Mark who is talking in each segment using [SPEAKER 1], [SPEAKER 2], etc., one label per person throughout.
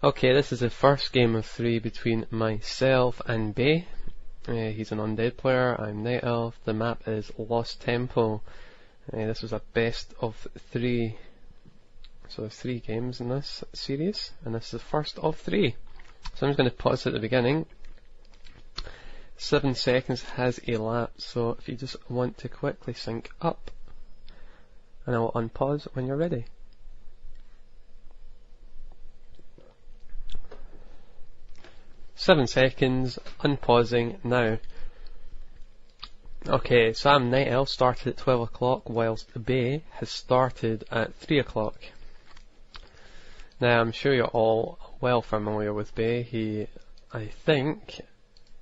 [SPEAKER 1] Okay, this is the first game of 3 between myself and Bei. He's an undead player, I'm Night Elf. The map is Lost Temple. This was a best of 3. So there's 3 games in this series, and this is the first of 3. So I'm just going to pause at the beginning. 7 seconds has elapsed, so if you just want to quickly sync up, and I will unpause when you're ready. Seven seconds, unpausing now. Okay, so I'm Night Elf, started at 12 o'clock, whilst Bei has started at 3 o'clock. Now I'm sure you're all well familiar with Bei. He, I think,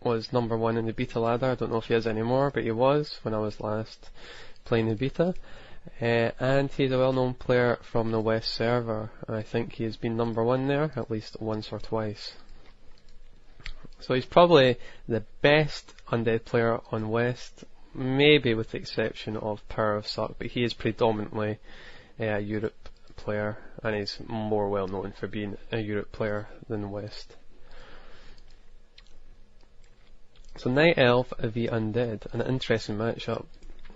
[SPEAKER 1] was number 1 in the beta ladder. I don't know if he is anymore, but he was when I was last playing the beta. And he's a well-known player from the West server. I think he has been number 1 there at least once or twice. So he's probably the best undead player on West, maybe with the exception of Power of Suck, but he is predominantly a Europe player, and he's more well known for being a Europe player than West. So Night Elf v Undead, an interesting matchup.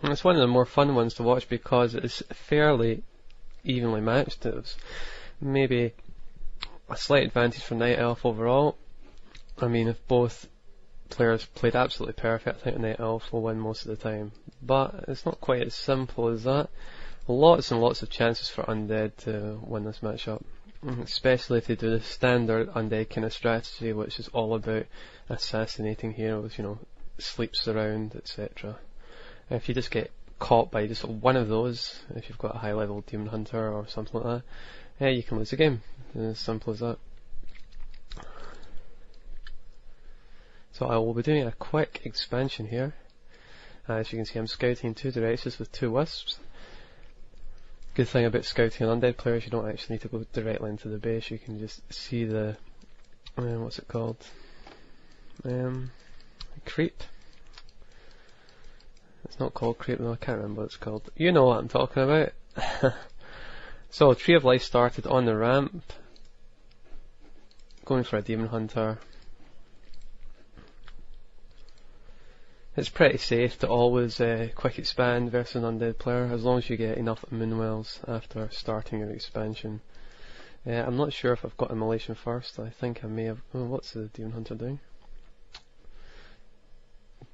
[SPEAKER 1] And it's one of the more fun ones to watch because it's fairly evenly matched. It was maybe a slight advantage for Night Elf overall. I mean, if both players played absolutely perfect, I think Night Elf will win most of the time. But it's not quite as simple as that. Lots and lots of chances for Undead to win this matchup. Especially if they do the standard Undead kind of strategy, which is all about assassinating heroes, you know, sleeps around, etc. If you just get caught by just one of those, if you've got a high level Demon Hunter or something like that, you can lose the game. As simple as that. So I will be doing a quick expansion here. As you can see, I'm scouting in 2 directions with 2 wisps. Good thing about scouting an undead players, you don't actually need to go directly into the base. You can just see the what's it called? Creep. It's not called creep, no, I can't remember what it's called. You know what I'm talking about. So Tree of Life started on the ramp, going for a Demon Hunter. It's pretty safe to always quick expand versus an undead player, as long as you get enough Moonwells after starting your expansion. I'm not sure if I've got Immolation first. I think I may have. Oh, what's the Demon Hunter doing?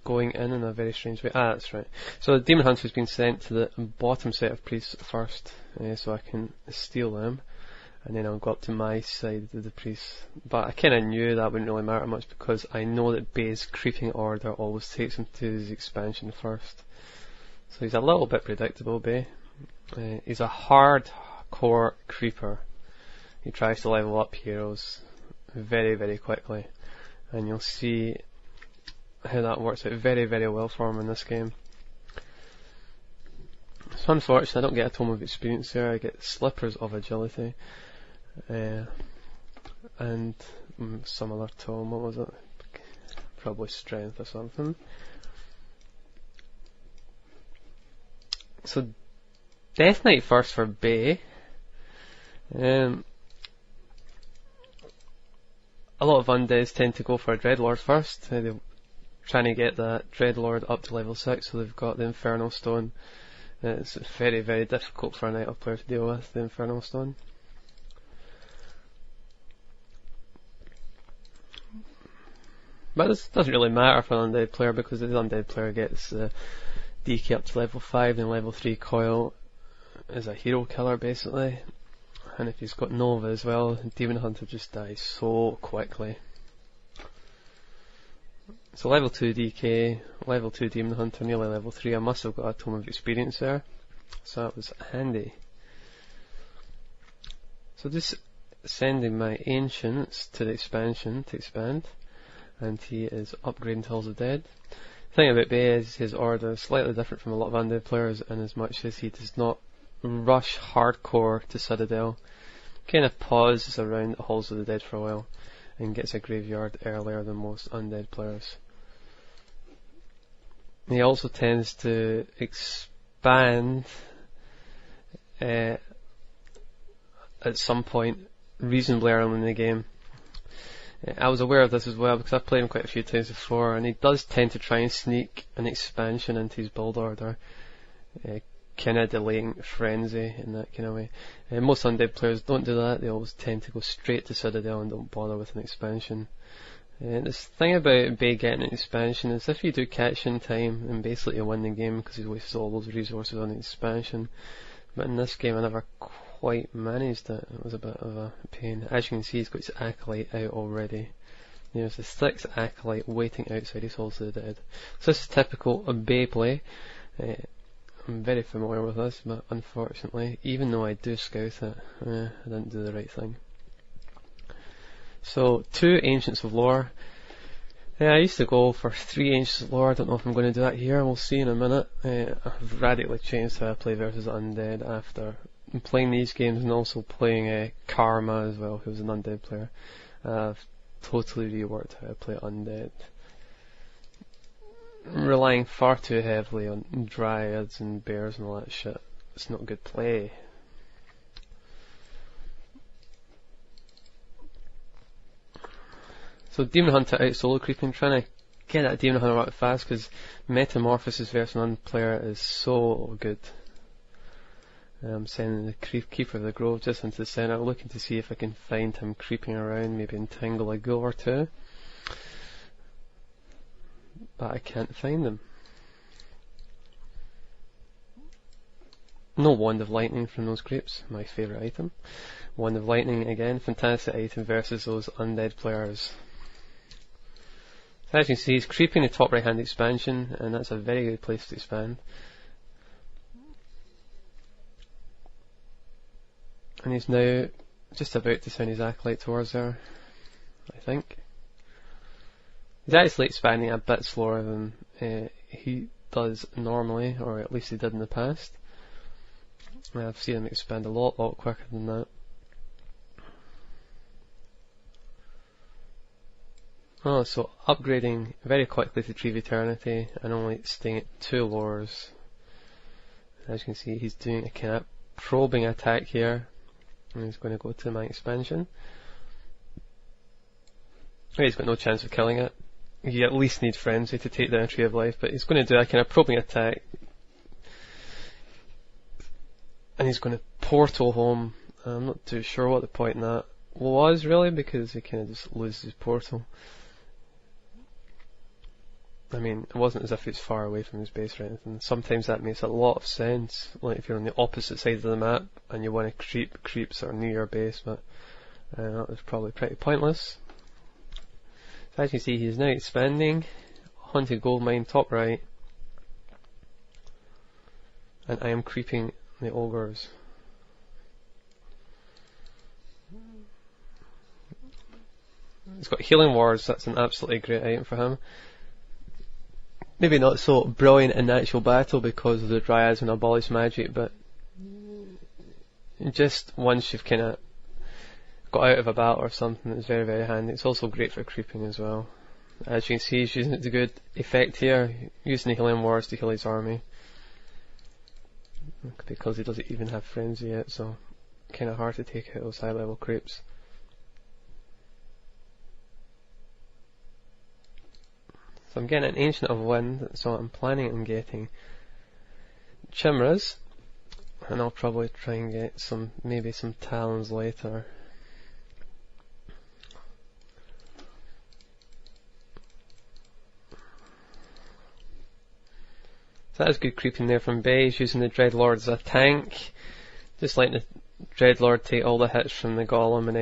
[SPEAKER 1] Going in a very strange way. Ah, that's right. So the Demon Hunter has been sent to the bottom set of priests first, so I can steal them, and then I'll go up to my side of the priests. But I kind of knew that wouldn't really matter much because I know that Bei's creeping order always takes him to his expansion first. So he's a little bit predictable, Bei. He's a hardcore creeper. He tries to level up heroes very, very quickly, and you'll see how that works out very, very well for him in this game. So unfortunately I don't get a Tome of Experience there, I get Slippers of Agility. And some other tome, what was it? Probably Strength or something. So Death Knight first for Bei. A lot of undeads tend to go for a Dreadlord first. They're trying to get that Dreadlord up to level 6, so they've got the Infernal Stone. It's very, very difficult for a Night Elf player to deal with, the Infernal Stone. But this doesn't really matter for an undead player because the undead player gets DK up to level 5, then level 3 Coil is a hero killer basically. And if he's got Nova as well, Demon Hunter just dies so quickly. So level 2 DK, level 2 Demon Hunter, nearly level 3. I must have got a Tome of Experience there, so that was handy. So just sending my Ancients to the expansion to expand, and he is upgrading to Halls of Dead. The thing about Bei is his order is slightly different from a lot of undead players in as much as he does not rush hardcore to Citadel. Kind of pauses around the Halls of the Dead for a while and gets a graveyard earlier than most undead players. He also tends to expand at some point reasonably early in the game. I was aware of this as well because I've played him quite a few times before, and he does tend to try and sneak an expansion into his build order, kind of delaying Frenzy in that kind of way. Most undead players don't do that, they always tend to go straight to Citadel and don't bother with an expansion. This thing about Bei getting an expansion is if you do catch in time, then basically you win the game because he's wasted all those resources on the expansion. But in this game I never quite managed it. It was a bit of a pain. As you can see, he's got his Acolyte out already. There's the 6th Acolyte waiting outside his Halls of the Dead. So this is typical of Bei play. I'm very familiar with this, but unfortunately, even though I do scout it, I didn't do the right thing. So 2 Ancients of Lore. I used to go for 3 Ancients of Lore. I don't know if I'm going to do that here. We'll see in a minute. I've radically changed how I play versus Undead after playing these games and also playing Karma as well, who's an Undead player. I've totally reworked how I play Undead. I'm relying far too heavily on Dryads and Bears and all that shit. It's not good play. So Demon Hunter out solo creeping, trying to get that Demon Hunter out fast because Metamorphosis versus an player is so good. I'm sending the Keeper of the Grove just into the centre, looking to see if I can find him creeping around, maybe entangle a ghoul or two. But I can't find him. No Wand of Lightning from those creeps, my favourite item. Wand of Lightning again, fantastic item versus those undead players. So as you can see, he's creeping the top right hand expansion, and that's a very good place to expand. And he's now just about to send his Acolyte towards there, I think. He's actually expanding a bit slower than he does normally, or at least he did in the past. I've seen him expand a lot quicker than that. Oh, so upgrading very quickly to Tree of Eternity and only staying at 2 lores. As you can see, he's doing a kind of probing attack here, and he's going to go to my expansion. He's got no chance of killing it. You at least need Frenzy to take down a Tree of Life, but he's going to do a kind of probing attack, and he's going to portal home. I'm not too sure what the point in that was really, because he kind of just loses his portal. I mean, it wasn't as if it's far away from his base or anything. Sometimes that makes a lot of sense, like if you're on the opposite side of the map and you want to creep creeps or near your base, but that was probably pretty pointless. So as you can see, he's now expanding. Haunted Gold Mine top right, and I am creeping the ogres. He's got Healing Wards, that's an absolutely great item for him. Maybe not so brilliant in actual battle because of the Dryads and Abolish Magic, but just once you've kind of got out of a battle or something, it's very, very handy. It's also great for creeping as well. As you can see, he's using it to good effect here, using the Healing Wards to heal his army. Because he doesn't even have Frenzy yet, so kind of hard to take out those high level creeps. So I'm getting an Ancient of Wind, so I'm planning on getting Chimras, and I'll probably try and get maybe some Talons later. So that is good creeping there from Bei. He's using the Dreadlord as a tank, just letting the Dreadlord take all the hits from the Golem and